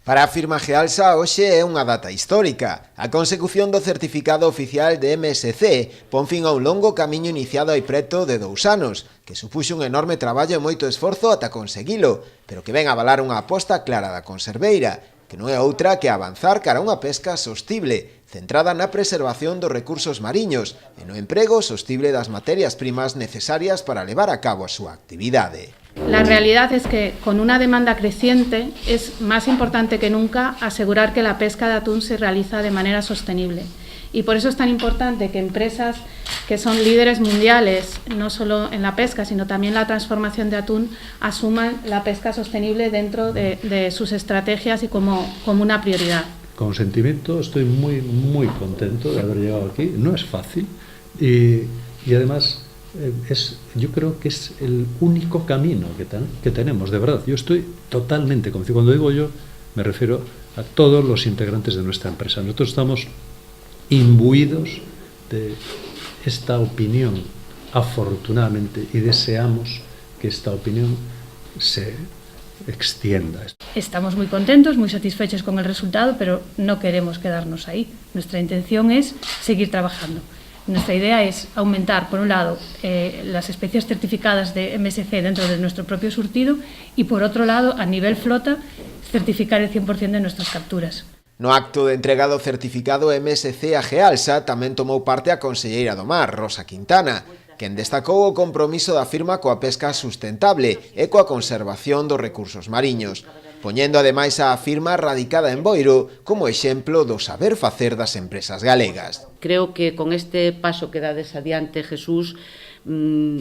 Para a firma Gealsa, hoxe é unha data histórica. A consecución do certificado oficial de MSC pon fin a un longo camiño iniciado hai preto de 2 anos, que supuxo un enorme traballo e moito esforzo ata conseguilo, pero que ven a avalar unha aposta clara da conserveira, que non é outra que avanzar cara a unha pesca sostible, centrada na preservación dos recursos mariños e no emprego sostible das materias primas necesarias para levar a cabo a súa actividade. La realidad es que con una demanda creciente es más importante que nunca asegurar que la pesca de atún se realiza de manera sostenible. Y por eso es tan importante que empresas que son líderes mundiales, no solo en la pesca, sino también la transformación de atún, asuman la pesca sostenible dentro de sus estrategias y como una prioridad. Con sentimiento estoy muy contento de haber llegado aquí. No es fácil y además yo creo que es el único camino que tenemos, de verdad. Yo estoy totalmente convencido. Cuando digo yo, me refiero a todos los integrantes de nuestra empresa. Nosotros estamos imbuidos de esta opinión, afortunadamente, y deseamos que esta opinión se extienda. Estamos muy contentos, muy satisfechos con el resultado, pero no queremos quedarnos ahí. Nuestra intención es seguir trabajando. Nuestra idea es aumentar, por un lado, las especies certificadas de MSC dentro de nuestro propio surtido y, por otro lado, a nivel flota, certificar el 100% de nuestras capturas. No acto de entrega do certificado MSC a Gealsa tamén tomou parte a conselleira do Mar, Rosa Quintana, quen destacou o compromiso da firma coa pesca sustentable e coa conservación dos recursos mariños, poñendo ademais a firma radicada en Boiro como exemplo do saber facer das empresas galegas. Creo que con este paso que dades adiante, Jesús,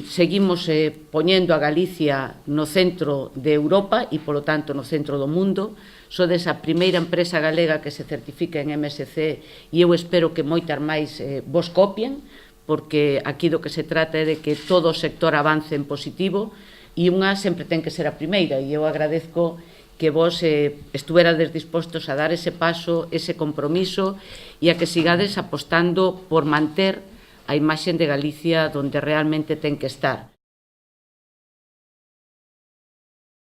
seguimos poñendo a Galicia no centro de Europa e, polo tanto, no centro do mundo. Sodes a primeira empresa galega que se certifica en MSC e eu espero que moitas máis vos copien, porque aquí do que se trata é de que todo o sector avance en positivo e unha sempre ten que ser a primeira, e eu agradezco que vos estuverades dispostos a dar ese paso, ese compromiso e a que sigades apostando por manter a imaxe de Galicia donde realmente ten que estar.